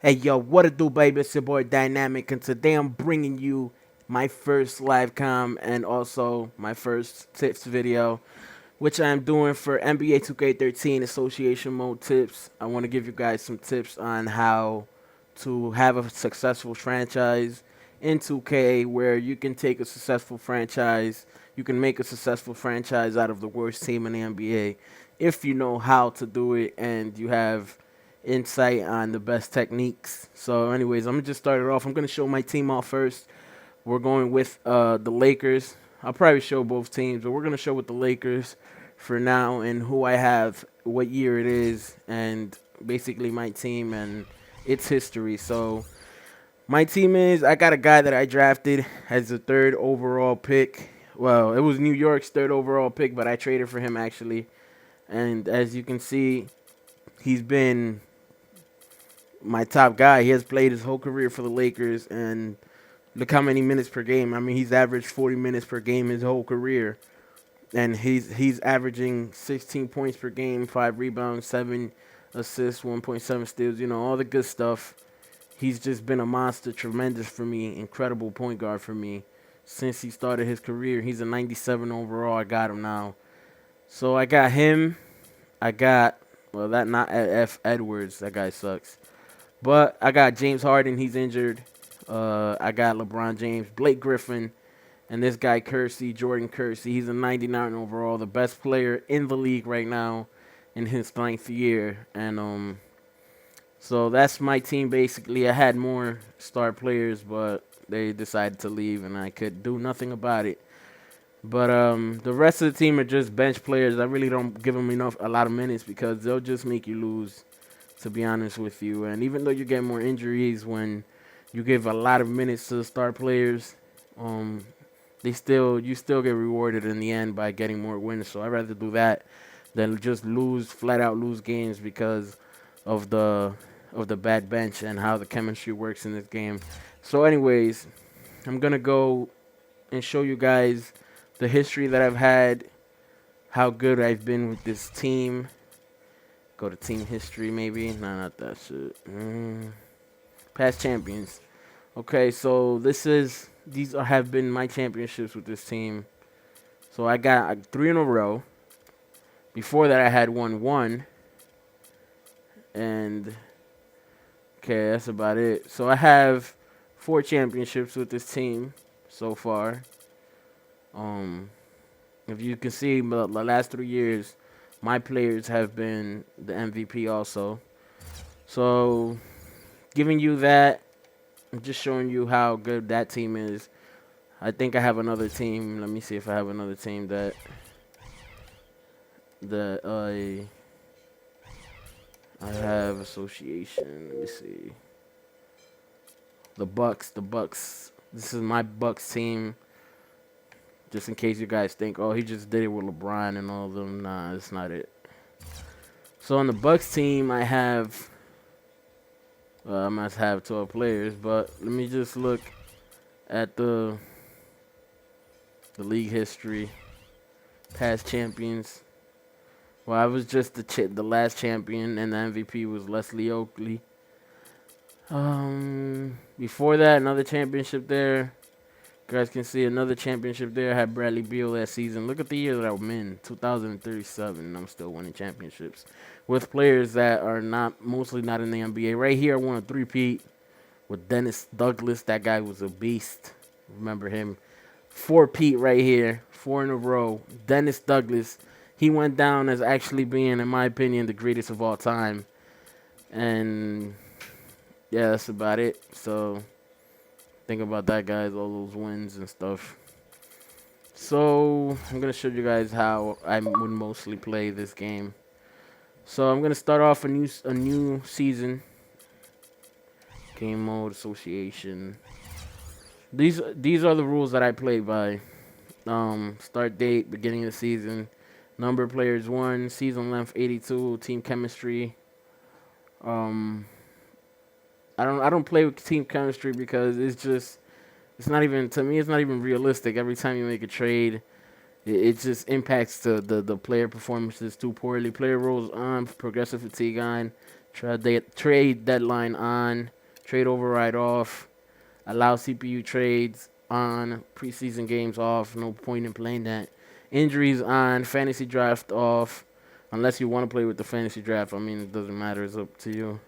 Hey yo, what it do, baby? It's your boy Dynamic, and today I'm bringing you my first live com and also my first tips video, which I'm doing for NBA 2K13 Association Mode tips. I want to give you guys some tips on how to have a successful franchise in 2K, where you can take a successful franchise, you can make a successful franchise out of the worst team in the NBA if you know how to do it and you have insight on the best techniques. So, anyways, I'm gonna just start it off. I'm gonna show my team off first. We're going with the Lakers. I'll probably show both teams, but we're gonna show with the Lakers for now and who I have, what year it is, and basically my team and its history. So my team is, I got a guy that I drafted as the third overall pick. Well, it was New York's third overall pick, but I traded for him actually. And as you can see, he's been my top guy. He has played his whole career for the Lakers, and look how many minutes per game. I mean, he's averaged 40 minutes per game his whole career, and he's averaging 16 points per game, 5 rebounds, 7 assists, 1.7 steals. You know, all the good stuff. He's just been a monster, tremendous for me, incredible point guard for me since he started his career. He's a 97 overall. I got him now. So I got him. I got, well, that not F Edwards. That guy sucks. But I got James Harden. He's injured. I got LeBron James, Blake Griffin, and this guy Kersey, Jordan Kersey. He's a 99 overall, the best player in the league right now in his ninth year. And so that's my team basically. I had more star players, but they decided to leave, and I could do nothing about it. But the rest of the team are just bench players. I really don't give them a lot of minutes because they'll just make you lose, to be honest with you. And even though you get more injuries when you give a lot of minutes to the star players, um, you still get rewarded in the end by getting more wins. So I'd rather do that than just flat out lose games because of the bad bench and how the chemistry works in this game. So anyways, I'm gonna go and show you guys the history that I've had, how good I've been with this team. Go to team history, maybe. No, not that shit. Past champions. Okay, so have been my championships with this team. So I got 3 in a row. Before that, I had won 1, and okay, that's about it. So I have 4 championships with this team so far. If you can see, the last 3 years, my players have been the MVP also. So, giving you that, I'm just showing you how good that team is. I think I have another team. Let me see if I have another team that I have association. Let me see. The Bucks. The Bucks. This is my Bucks team. Just in case you guys think, oh, he just did it with LeBron and all of them. Nah, that's not it. So on the Bucks team, I must have 12 players, but let me just look at the league history, past champions. Well, I was just the last champion, and the MVP was Leslie Oakley. Before that, another championship there. You guys can see another championship there. I had Bradley Beal that season. Look at the year that I'm in, 2037, and I'm still winning championships with players that are mostly not in the NBA. Right here, I won a three-peat with Dennis Douglas. That guy was a beast. Remember him. 4-peat right here, 4 in a row. Dennis Douglas. He went down as actually being, in my opinion, the greatest of all time. And yeah, that's about it. So think about that, guys, all those wins and stuff. So I'm gonna show you guys how I would mostly play this game. So I'm gonna start off a new season. Game mode, association. These are the rules that I play by. Start date, beginning of the season, number of players 1, season length 82, team chemistry. Um, I don't play with team chemistry because it's not even, to me, it's not even realistic. Every time you make a trade, it just impacts the player performances too poorly. Player roles on, progressive fatigue on, Trade deadline on. Trade override off. Allow CPU trades on. Preseason games off. No point in playing that. Injuries on. Fantasy draft off. Unless you want to play with the fantasy draft. I mean, it doesn't matter. It's up to you.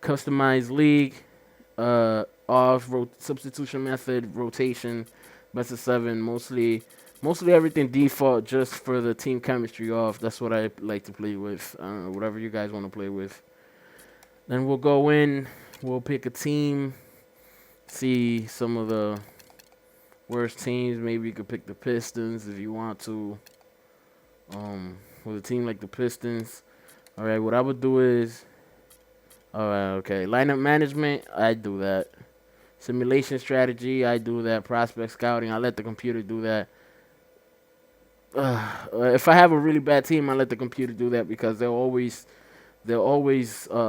Customized league. Off. Substitution method. Rotation. Best of 7. Mostly everything default just for the team chemistry off. That's what I like to play with. Whatever you guys want to play with. Then we'll go in. We'll pick a team. See some of the worst teams. Maybe you could pick the Pistons if you want to. With a team like the Pistons. All right, what I would do is, all right, okay, lineup management, I do that. Simulation strategy, I do that. Prospect scouting, I let the computer do that. If I have a really bad team, I let the computer do that because they'll always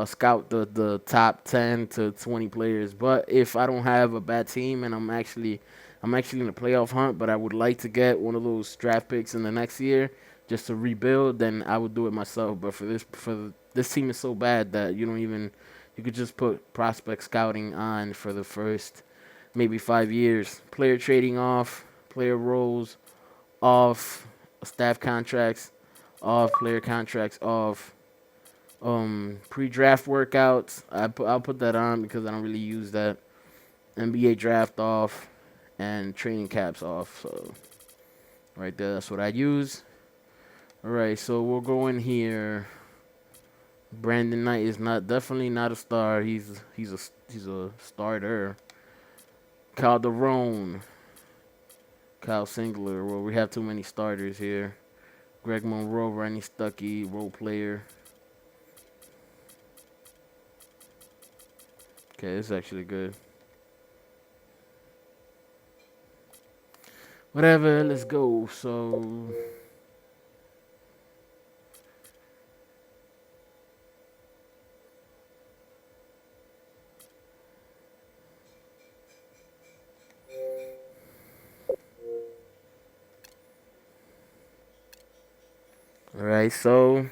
scout the top 10 to 20 players. But if I don't have a bad team and I'm actually in a playoff hunt, but I would like to get one of those draft picks in the next year just to rebuild, then I would do it myself. But this team is so bad that you could just put prospect scouting on for the first maybe 5 years. Player trading off, player roles off, staff contracts off, player contracts off. Pre-draft workouts, I'll put that on because I don't really use that. NBA draft off and training caps off. So right there, that's what I use. All right, so we'll go in here. Brandon Knight is definitely not a star. He's a starter. Calderon, Kyle Singler. Well, we have too many starters here. Greg Monroe, Ronnie Stuckey, role player. Okay, this is actually good. Whatever, let's go. So, all right, so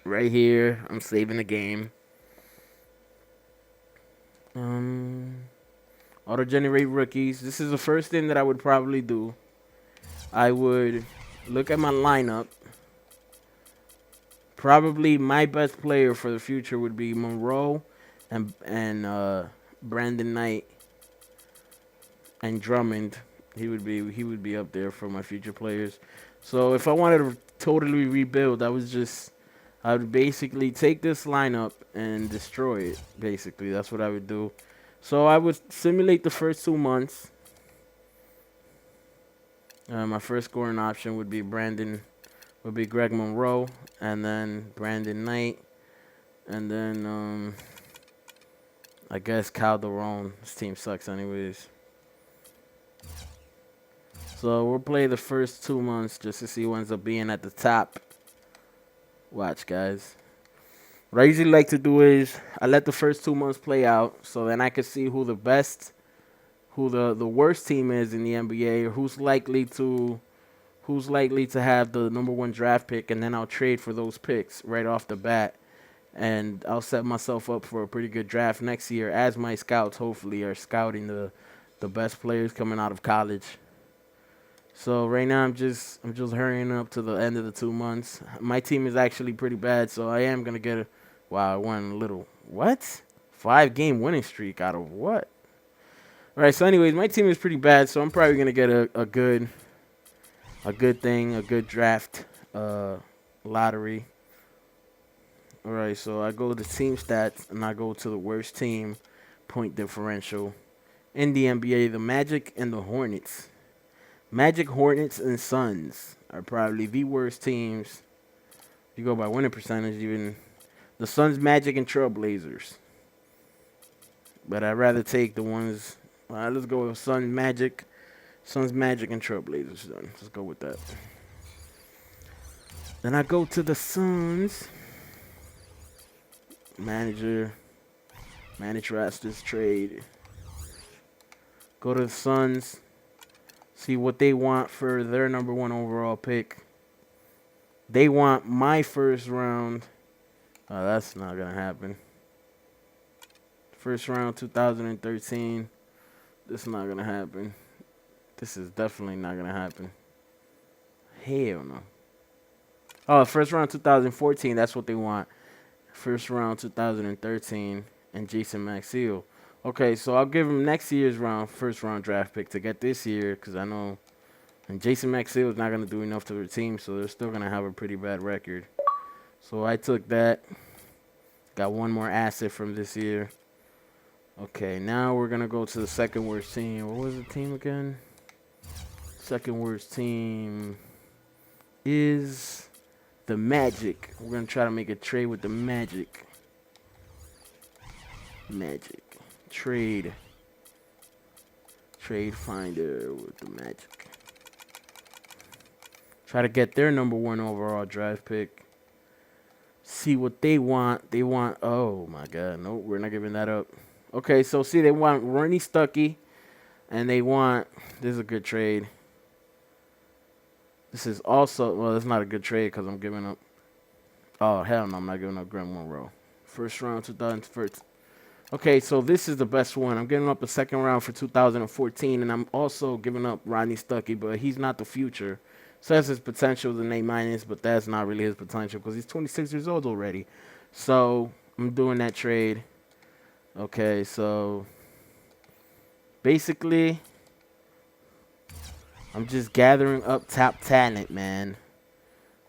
right here, I'm saving the game. Auto-generate rookies. This is the first thing that I would probably do. I would look at my lineup. Probably my best player for the future would be Monroe and Brandon Knight and Drummond. He would be up there for my future players. So if I wanted to totally rebuild, I would basically take this lineup and destroy it. Basically, that's what I would do. So I would simulate the first 2 months. My first scoring option would be Greg Monroe, and then Brandon Knight, and then I guess Calderon. This team sucks anyways. So we'll play the first 2 months just to see who ends up being at the top. Watch, guys. What I usually like to do is I let the first 2 months play out, so then I can see who the worst team is in the NBA, or who's likely to have the number 1 draft pick, and then I'll trade for those picks right off the bat, and I'll set myself up for a pretty good draft next year, as my scouts hopefully are scouting the best players coming out of college. So right now I'm just hurrying up to the end of the 2 months. My team is actually pretty bad, so I am gonna get I won a little. What? 5-game winning streak out of what? All right. So anyways, my team is pretty bad, so I'm probably gonna get a good draft lottery. All right. So I go to team stats and I go to the worst team point differential in the NBA: the Magic and the Hornets. Magic, Hornets, and Suns are probably the worst teams. If you go by winning percentage, even the Suns, Magic, and Trailblazers. But I'd rather take the ones. Let's go with Suns, Magic, and Trailblazers. Then let's go with that. Then I go to the Suns. Manage rosters, trade. Go to the Suns. See what they want for their number 1 overall pick. They want my first round Oh, that's not gonna happen. First round 2013. This is not gonna happen. This is definitely not gonna happen. Hell no. Oh, first round 2014. That's what they want. First round 2013 and Jason Maxiell. Okay, so I'll give him next year's first round draft pick to get this year because I know. And Jason Maxiell is not gonna do enough to their team, so they're still gonna have a pretty bad record. So I took that. Got one more asset from this year. Okay, now we're gonna go to the second worst team. What was the team again? Second worst team is the Magic. We're gonna try to make a trade with the Magic. Magic. Trade. Trade finder with the Magic. Try to get their number 1 overall draft pick. See what they want. They want, oh my God, nope, we're not giving that up. Okay, so see, they want Ronnie Stuckey, and they want, this is a good trade. This is also, well, it's not a good trade because I'm giving up, oh, hell no, I'm not giving up Greg Monroe. First round, 2013. Okay, so this is the best one. I'm giving up a second round for 2014, and I'm also giving up Rodney Stuckey, but he's not the future. Says his potential is an A minus, but that's not really his potential because he's 26 years old already. So I'm doing that trade. Okay, so basically, I'm just gathering up top talent, man.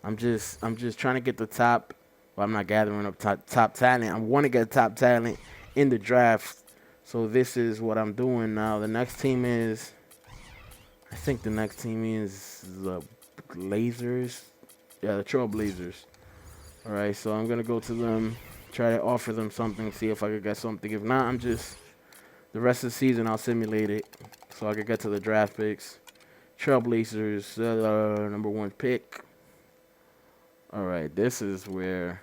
I'm just trying to get the top. Well, I'm not gathering up top talent. I want to get top talent in the draft. So this is what I'm doing now. The next team is, I think the next team is the Blazers. Yeah, the Trailblazers. All right, so I'm gonna go to them, try to offer them something, see if I could get something. If not, I'm just the rest of the season I'll simulate it so I could get to the draft picks. Trailblazers, number 1 pick. All right, this is where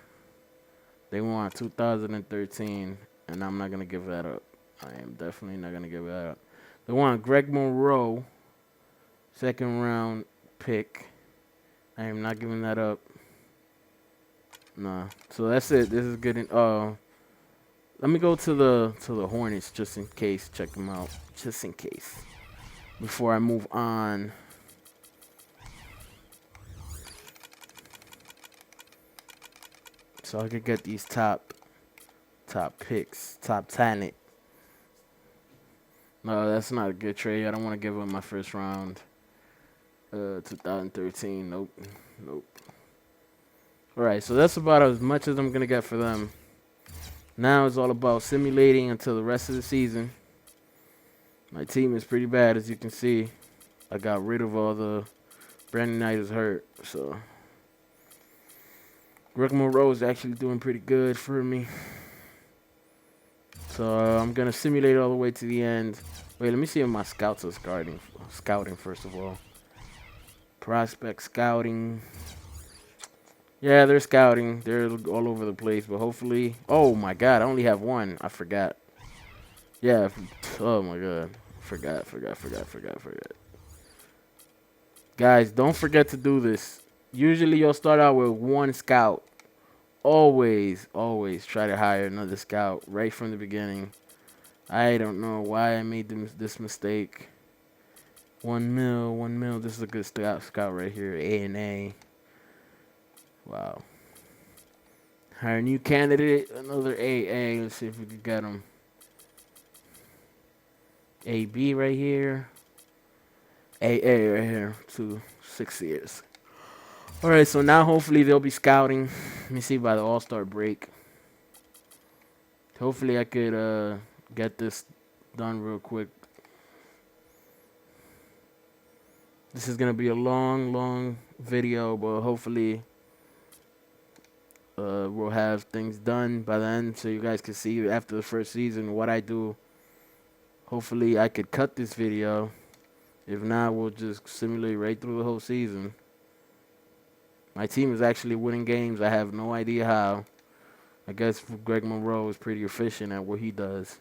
they want 2013, and I'm not gonna give that up. I am definitely not gonna give that up. They want Greg Monroe, second round pick. I am not giving that up. Nah. So that's it. This is good. Let me go to the Hornets just in case. Check them out just in case before I move on. So I could get these top picks, top talent. No, that's not a good trade. I don't want to give up my first round. 2013. Nope. Nope. Alright, so that's about as much as I'm going to get for them. Now it's all about simulating until the rest of the season. My team is pretty bad, as you can see. I got rid of all the... Brandon Knight is hurt, so... Greg Monroe is actually doing pretty good for me. So I'm going to simulate all the way to the end. Wait, let me see if my scouts are scouting first of all. Prospect scouting. Yeah, they're scouting. They're all over the place, but hopefully... Oh, my God. I only have one. I forgot. Yeah. Oh, my God. Forgot. Guys, don't forget to do this. Usually, you'll start out with 1 scout. Always try to hire another scout right from the beginning. I don't know why I made this mistake. 1 mil. This is a good scout right here. A&A. Wow. Hire a new candidate, another AA. Let's see if we can get him. AB right here. AA right here. 6 years. Alright, so now hopefully they'll be scouting. Let me see by the All-Star break. Hopefully I could get this done real quick. This is going to be a long video, but hopefully we'll have things done by then so you guys can see after the first season what I do. Hopefully I could cut this video. If not, we'll just simulate right through the whole season. My team is actually winning games. I have no idea how. I guess Greg Monroe is pretty efficient at what he does.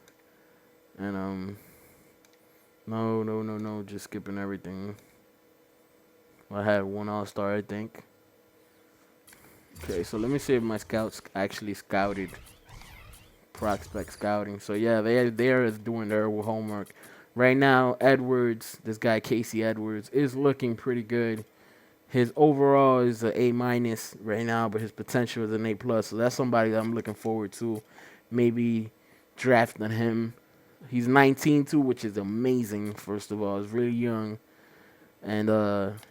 And no, just skipping everything. I had 1 All-Star, I think. Okay, so let me see if my scouts actually scouted prospect scouting. So yeah, they're doing their homework. Right now, Edwards, this guy Casey Edwards, is looking pretty good. His overall is an A- right now, but his potential is an A+. So that's somebody that I'm looking forward to, maybe drafting him. He's 19 too, which is amazing. First of all, he's really young, and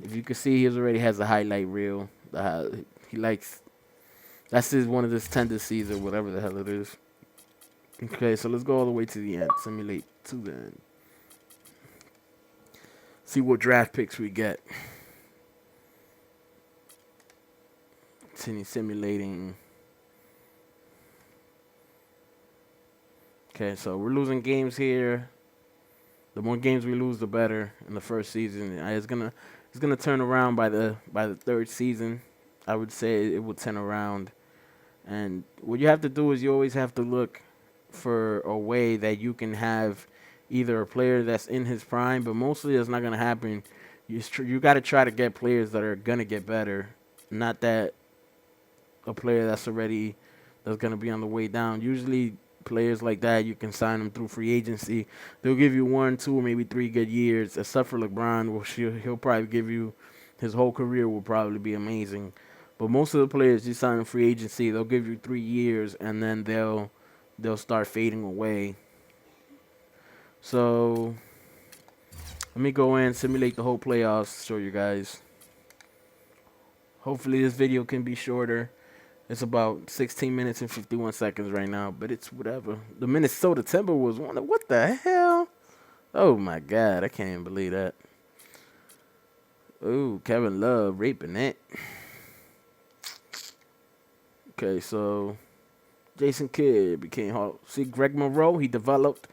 if you can see, he already has a highlight reel. He likes that's his one of his tendencies or whatever the hell it is. Okay, so let's go all the way to the end. Simulate to the end. See what draft picks we get. Simulating. Okay, so we're losing games here. The more games we lose, the better in the first season. It's gonna turn around by the third season. I would say it would turn around. And what you have to do is you always have to look for a way that you can have either a player that's in his prime, but mostly that's not going to happen. You got to try to get players that are going to get better, not that a player that's going to be on the way down. Usually players like that, you can sign them through free agency. They'll give you 1, 2, maybe 3 good years, except for LeBron. He'll probably give you his whole career will probably be amazing. But most of the players you sign in free agency, they'll give you 3 years, and then they'll start fading away. So let me go in, simulate the whole playoffs, show you guys. Hopefully this video can be shorter. It's about 16 minutes and 51 seconds right now, but it's whatever. The Minnesota Timberwolves won. What the hell? Oh my God, I can't even believe that. Ooh, Kevin Love raping it. Okay, so Jason Kidd became Hall. See, Greg Monroe, he developed.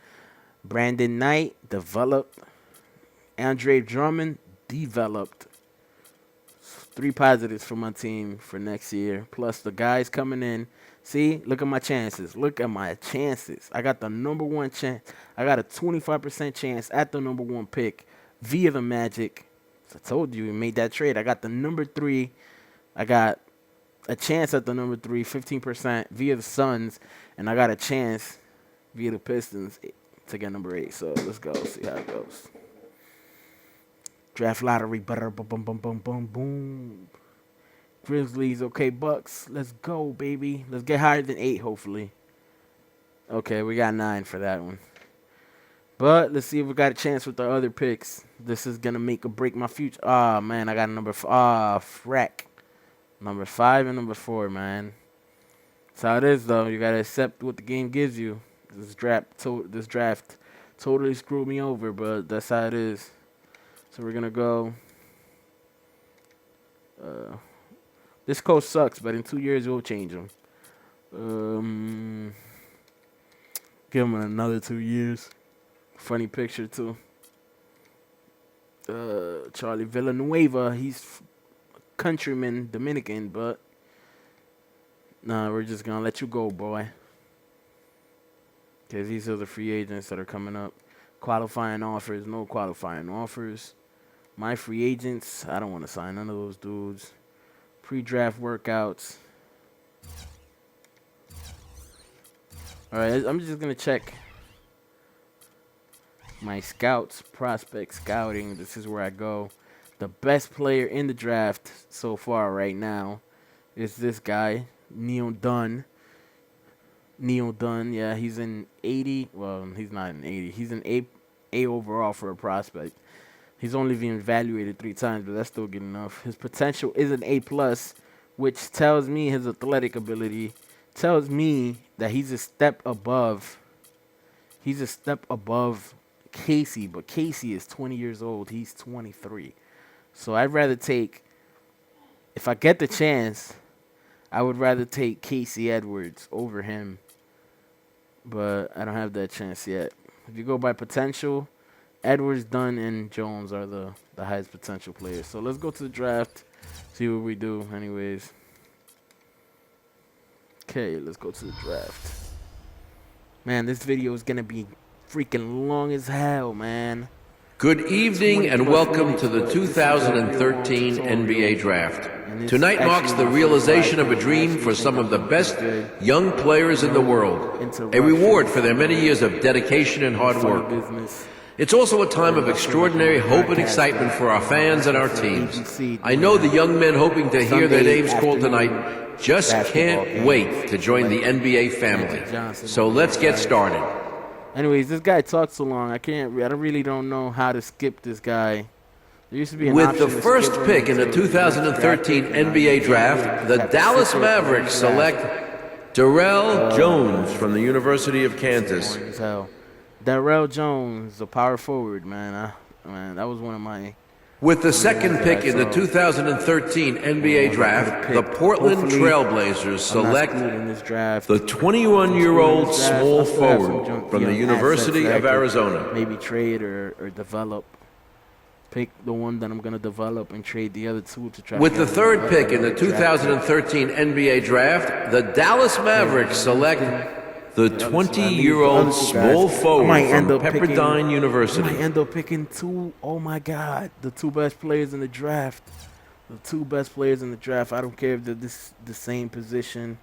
Brandon Knight developed. Andre Drummond developed. 3 positives for my team for next year. Plus the guys coming in. See, look at my chances. Look at my chances. I got the number 1 chance. I got a 25% chance at the number 1 pick via the Magic. So I told you we made that trade. I got the number 3. I got a chance at the number 3, 15% via the Suns, and I got a chance via the Pistons to get number 8. So let's go, see how it goes. Draft lottery, boom, boom, boom, boom, boom, boom. Grizzlies, okay, Bucks, let's go, baby. Let's get higher than 8, hopefully. Okay, we got 9 for that one. But let's see if we got a chance with the other picks. This is gonna make or break my future. Ah, man, I got a number. Frack. Number 5 and number 4, man. That's how it is, though. You gotta accept what the game gives you. This draft totally screwed me over, but that's how it is. So we're gonna go. This coach sucks, but in 2 years we'll change him. Give him another 2 years. Funny picture too. Charlie Villanueva, he's countryman Dominican, but nah, we're just gonna let you go, boy. Because these are the free agents that are coming up. Qualifying offers, no qualifying offers. My free agents, I don't want to sign none of those dudes. Pre-draft workouts. All right, I'm just gonna check my scouts, prospect scouting. This is where I go. The best player in the draft so far right now is this guy, Neil Dunn. Neil Dunn, yeah, he's in 80. Well, he's not in 80. He's in A overall for a prospect. He's only been evaluated 3 times, but that's still good enough. His potential is an A+, which tells me his athletic ability tells me that he's a step above. He's a step above Casey, but Casey is 20 years old. He's 23. So I'd rather take, if I get the chance, I would rather take Casey Edwards over him. But I don't have that chance yet. If you go by potential, Edwards, Dunn, and Jones are the highest potential players. So let's go to the draft, see what we do anyways. Okay, let's go to the draft. Man, this video is going to be freaking long as hell, man. Good evening and welcome to the 2013 NBA Draft. Tonight marks the realization of a dream for some of the best young players in the world, a reward for their many years of dedication and hard work. It's also a time of extraordinary hope and excitement for our fans and our teams. I know the young men hoping to hear their names called tonight just can't wait to join the NBA family. So let's get started. Anyways, this guy talks so long. I really don't know how to skip this guy. There used to be an With option the to first skip pick him in the 2013 NBA Draft, the Dallas Mavericks select Darrell Jones from the University of Kansas. Darrell Jones, the power forward, man. That was one of my... With the second pick in the 2013 NBA Draft, the Portland Trailblazers select the 21-year-old small forward from the University of Arizona. Maybe trade or develop. Pick the one that I'm going to develop and trade the other two to try. With the third pick in the 2013 NBA Draft, the Dallas Mavericks select the 20-year-old small forward from Pepperdine University. I might end up picking two. Oh my God, the two best players in the draft. The two best players in the draft. I don't care if they're the same position.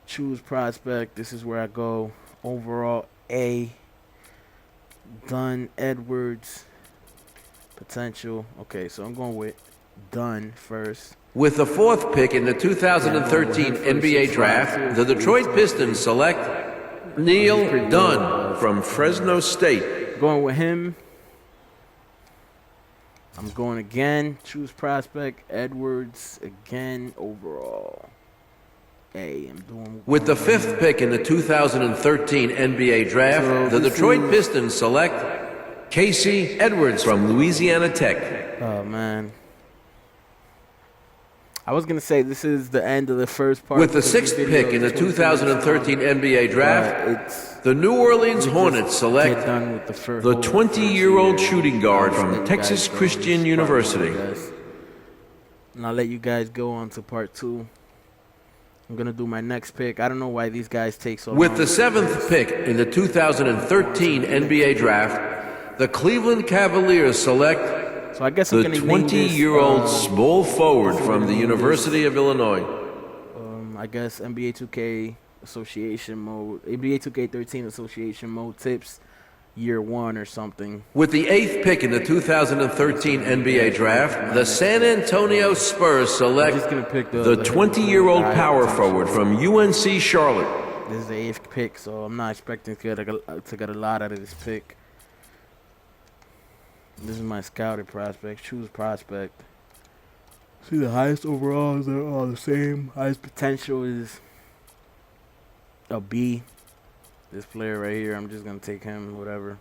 Choose prospect. This is where I go. Overall, A. Dunn, Edwards. Potential. Okay, so I'm going with Dunn first. With the fourth pick in the 2013 NBA Draft, the Detroit Pistons select Neil Dunn from Fresno State. Going with him. I'm going again. Choose prospect. Edwards again. Overall. A. I'm doing. With the fifth pick in the 2013 NBA Draft, the Detroit Pistons select Casey Edwards from Louisiana Tech. Oh man. I was going to say this is the end of the first part. With the sixth pick in the 2013 NBA Draft, the New Orleans Hornets select the 20-year-old shooting guard from Texas Christian University. And I'll let you guys go on to part two. I'm going to do my next pick. I don't know why these guys take so long. With the seventh pick in the 2013 NBA Draft, the Cleveland Cavaliers select so I guess the 20-year-old small forward from the University of Illinois. I guess NBA 2K Association Mode, NBA 2K13 Association Mode tips, year one or something. With the eighth pick in the 2013 NBA Draft, the San Antonio Spurs select the 20-year-old power forward from UNC Charlotte. This is the eighth pick, so I'm not expecting to get a lot out of this pick. This is my scouted prospect. Choose prospect. See, the highest overalls are all the same. Highest potential is a B. This player right here, I'm just going to take him, whatever.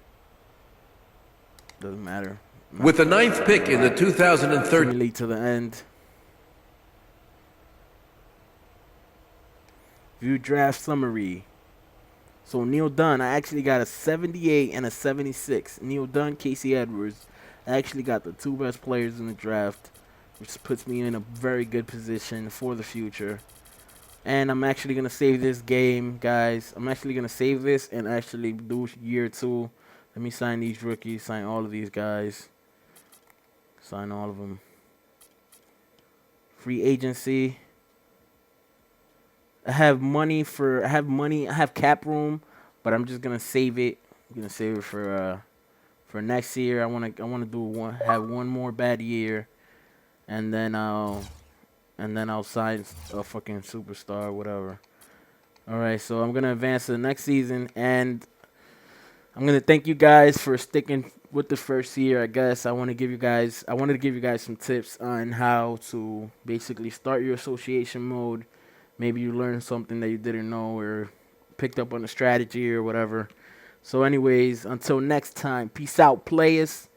Doesn't matter. With the ninth pick in the 2013... Lead to the end. View draft summary. So Neil Dunn, I actually got a 78 and a 76. Neil Dunn, Casey Edwards. I actually got the two best players in the draft, which puts me in a very good position for the future. And I'm actually going to save this game, guys. I'm actually going to save this and actually do year two. Let me sign these rookies, sign all of these guys. Sign all of them. Free agency. I have cap room, but I'm just gonna save it. I'm gonna save it for next year. I wanna have one more bad year, and then I'll sign a fucking superstar or whatever. All right, so I'm gonna advance to the next season, and I'm gonna thank you guys for sticking with the first year. I guess I wanted to give you guys some tips on how to basically start your association mode. Maybe you learned something that you didn't know or picked up on a strategy or whatever. So anyways, until next time, peace out, players.